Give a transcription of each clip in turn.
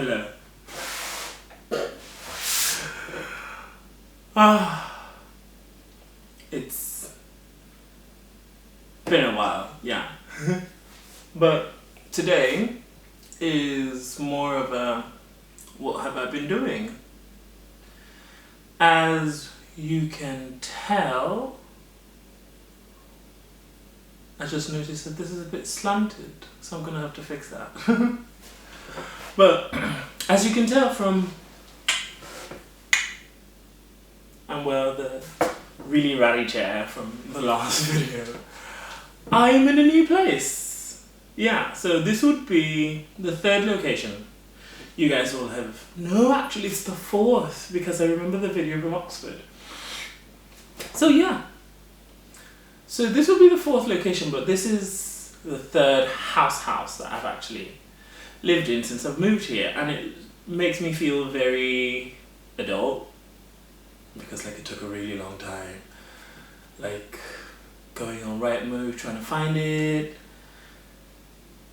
Hello. It's been a while, yeah. But today is more of a what have I been doing? As you can tell, I just noticed that this is a bit slanted, so I'm gonna have to fix that. But as you can tell from the really ratty chair from the last video, I'm in a new place. Yeah, so this would be the third location. You guys will have... No, actually it's the fourth, because I remember the video from Oxford. So yeah. So this will be the fourth location, but this is the third house that I've actually lived in since I've moved here, and it makes me feel very adult, because like it took a really long time, like going on Rightmove, trying to find it.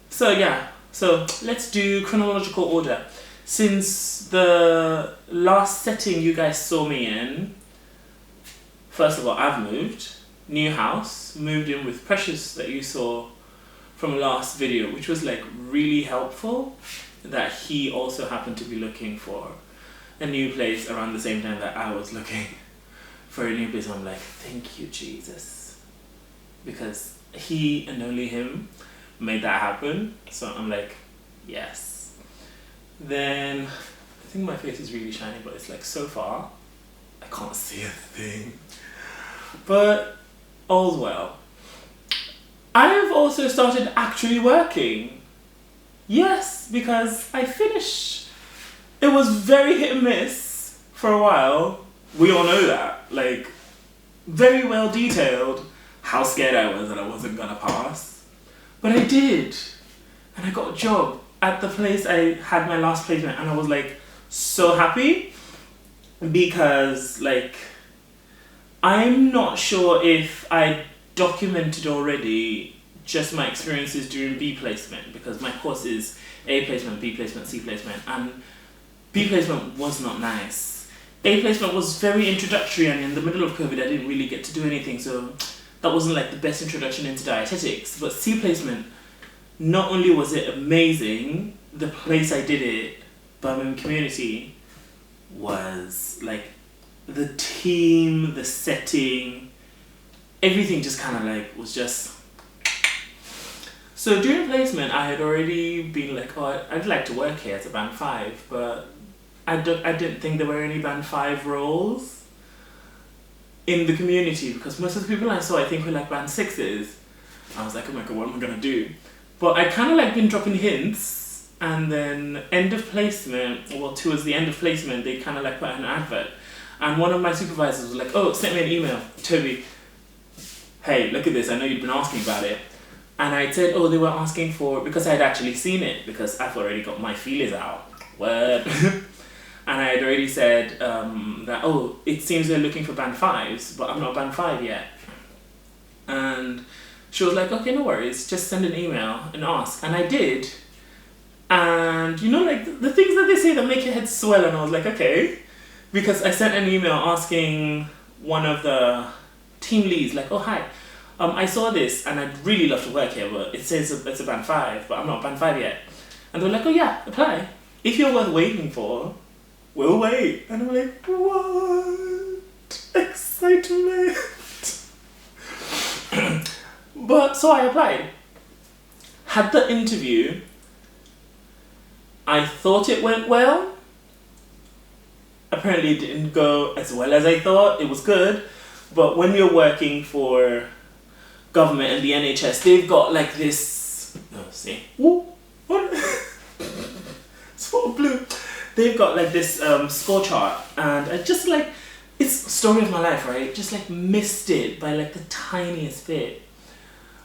So yeah, so let's do chronological order. Since the last setting you guys saw me in, first of all, I've moved, new house, moved in with Precious that you saw from last video, which was like really helpful, that he also happened to be looking for a new place around the same time that I was looking for a new place. I'm like, thank you, Jesus, because he and only him made that happen. So I'm like, yes. Then I think my face is really shiny, but it's like so far I can't see a thing, but all's well. I have also started actually working. Yes, because I finished. It was very hit and miss for a while. We all know that. Like, very well detailed how scared I was that I wasn't gonna pass. But I did. And I got a job at the place I had my last placement, and I was like so happy, because like I'm not sure if I documented already just my experiences during B placement, because my course is A placement, B placement, C placement, and B placement was not nice. A placement was very introductory, and in the middle of COVID I didn't really get to do anything, so that wasn't like the best introduction into dietetics. But C placement, not only was it amazing, the place I did it, Birmingham Community, was like the team, the setting, everything just kind of like was just... So during placement I had already been like, oh, I'd like to work here as a band 5, but I didn't think there were any band 5 roles in the community, because most of the people I saw I think were like band 6s. I was like, oh my god, what am I gonna do? But I kind of like been dropping hints, and then end of placement, well towards the end of placement, they kind of like put out an advert, and one of my supervisors was like, oh, send me an email, Toby, hey, look at this, I know you've been asking about it. And I said, oh, they were asking for, because I had actually seen it, because I've already got my feelers out. Word. And I had already said that, oh, it seems they're looking for band 5s, but I'm not band 5 yet. And she was like, okay, no worries, just send an email and ask. And I did. And you know, like the things that they say that make your head swell, and I was like, okay. Because I sent an email asking one of the team leads, like, oh, hi. I saw this and I'd really love to work here, but it says it's a band 5, but I'm not band 5 yet. And they were like, oh yeah, apply. If you're worth waiting for, we'll wait. And I'm like, what? Excitement. But so I applied. Had the interview. I thought it went well. Apparently it didn't go as well as I thought. It was good. But when you're working for government and the NHS, they've got like this... No, see? Ooh, what? Spot of blue. They've got like this score chart, and I just like... It's the story of my life, right? Just like missed it by like the tiniest bit.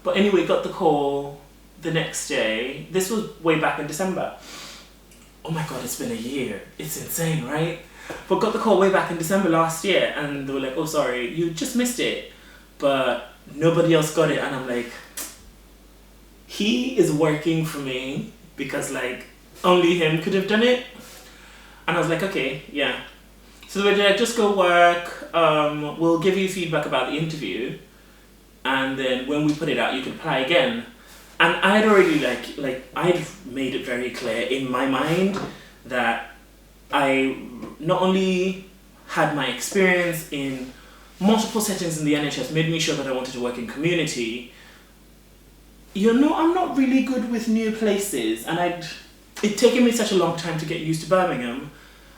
But anyway, got the call the next day. This was way back in December. Oh my god, it's been a year. It's insane, right? But got the call way back in December last year, and they were like, oh sorry, you just missed it, but nobody else got it. And I'm like, he is working for me, because like only him could have done it. And I was like, okay, yeah. So they were like, just go work, we'll give you feedback about the interview, and then when we put it out, you can apply again. And I had already, I'd made it very clear in my mind that I not only had my experience in multiple settings in the NHS, made me sure that I wanted to work in community. I'm not really good with new places, and it'd taken me such a long time to get used to Birmingham,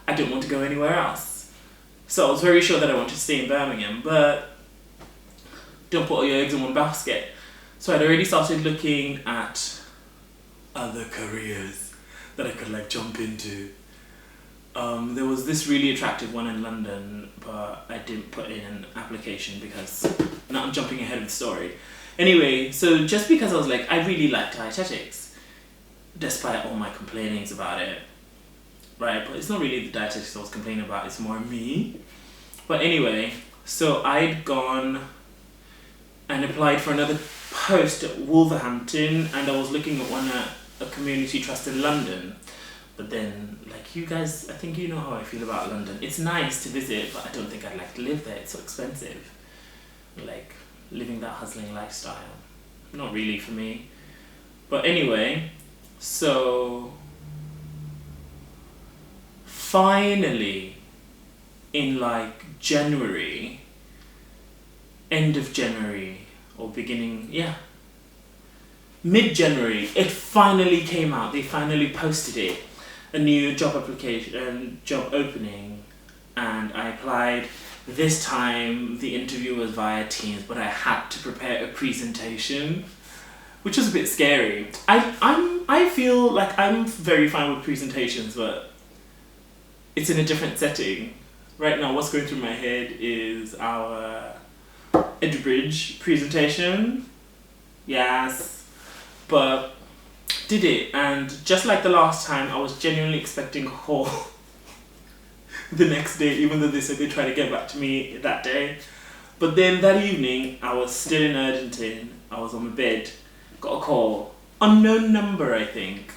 I didn't want to go anywhere else. So I was very sure that I wanted to stay in Birmingham, but don't put all your eggs in one basket. So I'd already started looking at other careers that I could jump into. There was this really attractive one in London, but I didn't put in an application because now I'm jumping ahead of the story. Anyway, so just because I was like, I really like dietetics, despite all my complainings about it, right? But it's not really the dietetics I was complaining about, it's more me. But anyway, so I'd gone and applied for another post at Wolverhampton, and I was looking at one at a community trust in London. But then, you guys, I think you know how I feel about London. It's nice to visit, but I don't think I'd like to live there. It's so expensive. Living that hustling lifestyle. Not really for me. But anyway, so finally, in January, end of January, or beginning, mid-January, it finally came out. They finally posted it. A new job application, job opening, and I applied. This time the interview was via Teams, but I had to prepare a presentation, which was a bit scary. I feel like I'm very fine with presentations, but it's in a different setting. Right now, what's going through my head is our Edbridge presentation. Yes, but did it, and just like the last time, I was genuinely expecting a call the next day, even though they said they'd try to get back to me that day. But then that evening, I was still in Erdington, I was on my bed, got a call, unknown number I think.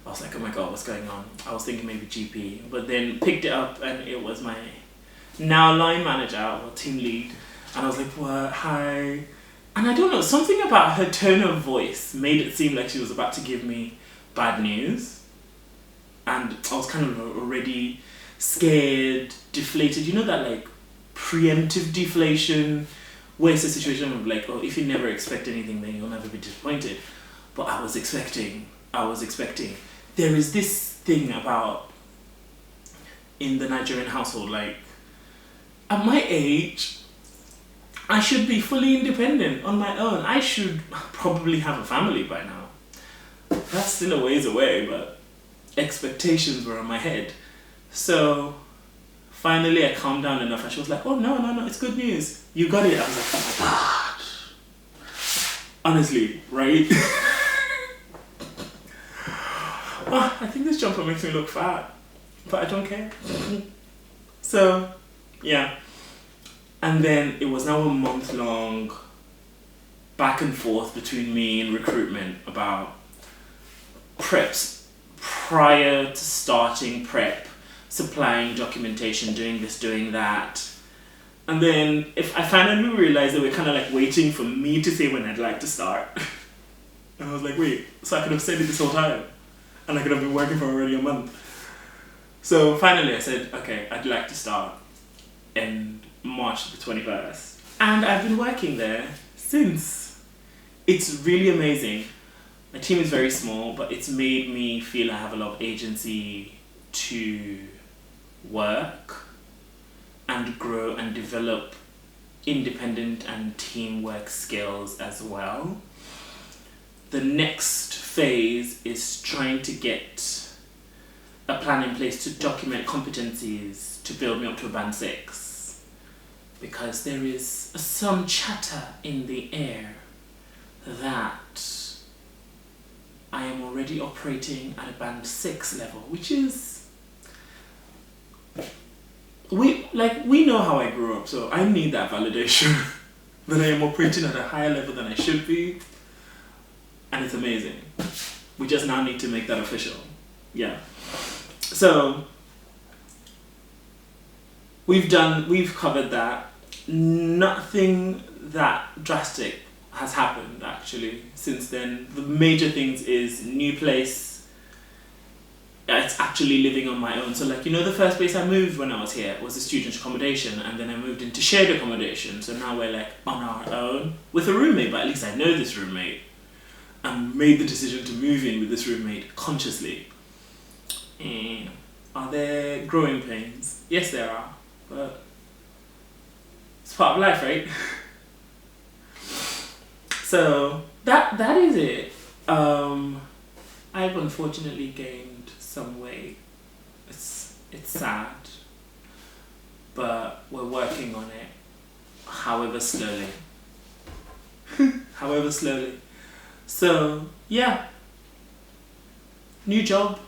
I was like, oh my god, what's going on? I was thinking maybe GP, but then picked it up and it was my now line manager or team lead, and I was like, what, hi. And I don't know, something about her tone of voice made it seem like she was about to give me bad news. And I was kind of already scared, deflated. You know that preemptive deflation, where it's a situation of oh, if you never expect anything, then you'll never be disappointed. But I was expecting. There is this thing about, in the Nigerian household, at my age, I should be fully independent on my own. I should probably have a family by now. That's still a ways away, but expectations were on my head. So finally I calmed down enough and she was like, oh no, it's good news. You got it. I was like, oh my god. Honestly, right? I think this jumper makes me look fat, but I don't care. So, yeah. And then it was now a month-long back and forth between me and recruitment about preps prior to starting prep, supplying documentation, doing this, doing that. And then if I finally realized they were kind of waiting for me to say when I'd like to start. And I was like, wait, so I could have said it this whole time and I could have been working for already a month. So finally I said, okay, I'd like to start in March the 21st. And I've been working there since. It's really amazing. My team is very small, but it's made me feel I have a lot of agency to work and grow and develop independent and teamwork skills as well. The next phase is trying to get a plan in place to document competencies to build me up to a band 6, because there is some chatter in the air that I am already operating at a band 6 level, which is, we know how I grew up, so I need that validation that I am operating at a higher level than I should be, and it's amazing. We just now need to make that official. Yeah. So we've covered that. Nothing that drastic has happened actually since then. The major things is new place. It's actually living on my own. So like, you know, the first place I moved when I was here was a student accommodation, and then I moved into shared accommodation. So now we're like on our own with a roommate, but at least I know this roommate and made the decision to move in with this roommate consciously. And are there growing pains? Yes, there are, but it's part of life, right? So that is it. I've unfortunately gained some weight. It's sad, but we're working on it. However slowly. However slowly. So yeah. New job,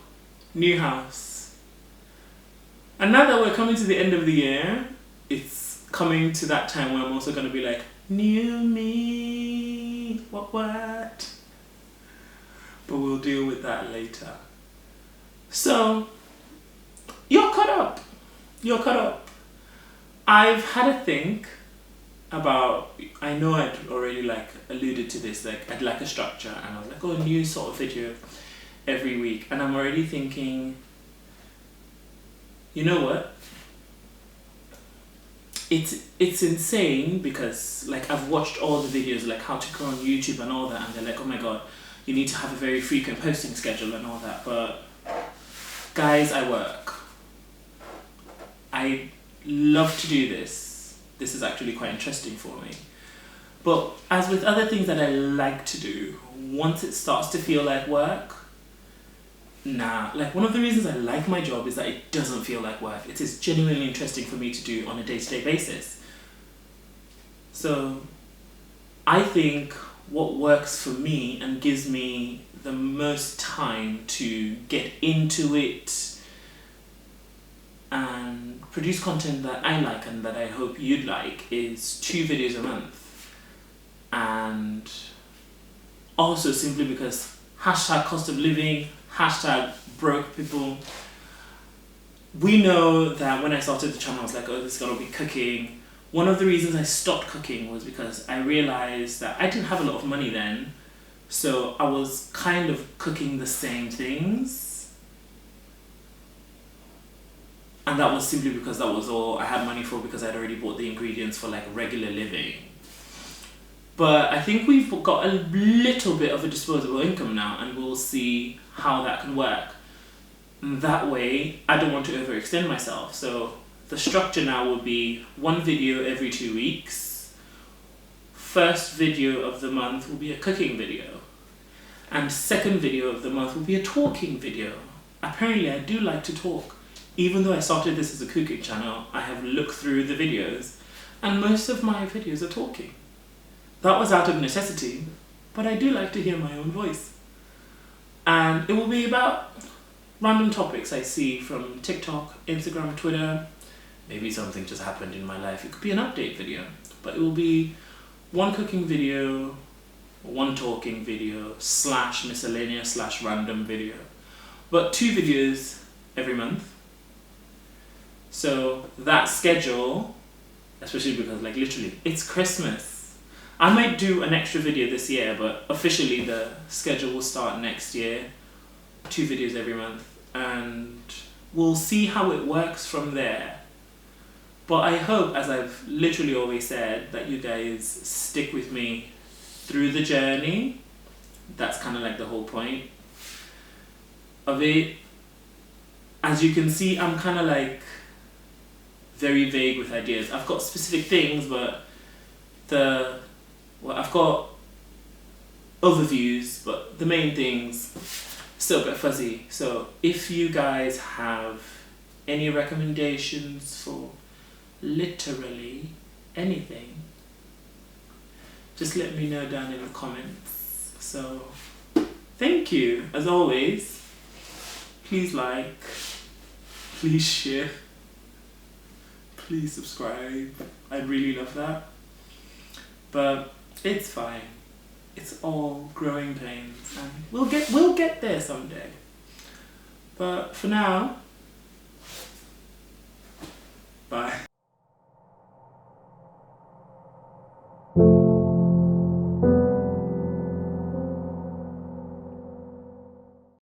new house. And now that we're coming to the end of the year, it's coming to that time where I'm also gonna be like, new me, what? But we'll deal with that later. So, you're caught up. I've had a think about, I know I'd already like alluded to this, like I'd like a structure, and I was like, oh, a new sort of video every week. And I'm already thinking, you know what? It's insane because like I've watched all the videos like how to grow on YouTube and all that, and they're like, oh my god, you need to have a very frequent posting schedule and all that. But guys, I work. I love to do this. This is actually quite interesting for me. But as with other things that I like to do, once it starts to feel like work, nah. Like one of the reasons I like my job is that it doesn't feel like work. It is genuinely interesting for me to do on a day-to-day basis. So I think what works for me and gives me the most time to get into it and produce content that I like and that I hope you'd like is 2 videos a month. And also simply because hashtag cost of living, hashtag broke people. We know that when I started the channel I was like, oh, this is gonna be cooking. One of the reasons I stopped cooking was because I realized that I didn't have a lot of money then, so I was kind of cooking the same things. And that was simply because that was all I had money for, because I'd already bought the ingredients for like regular living. But I think we've got a little bit of a disposable income now, and we'll see how that can work. And that way, I don't want to overextend myself. So the structure now will be 1 video every 2 weeks. First video of the month will be a cooking video. And second video of the month will be a talking video. Apparently I do like to talk. Even though I started this as a cooking channel, I have looked through the videos, and most of my videos are talking. That was out of necessity, but I do like to hear my own voice. And it will be about random topics I see from TikTok, Instagram, Twitter. Maybe something just happened in my life. It could be an update video, but it will be 1 cooking video, 1 talking video, / miscellaneous / random video. But 2 videos every month. So that schedule, especially because like literally it's Christmas. I might do an extra video this year, but officially the schedule will start next year. 2 videos every month, and we'll see how it works from there. But I hope, as I've literally always said, that you guys stick with me through the journey. That's kind of like the whole point of it. As you can see, I'm kind of like very vague with ideas. I've got specific things, but I've got overviews, but the main things still a bit fuzzy. So if you guys have any recommendations for literally anything, just let me know down in the comments. So thank you, as always. Please like, please share, please subscribe. I'd really love that. But it's fine. It's all growing pains, and we'll get there someday. But for now, bye.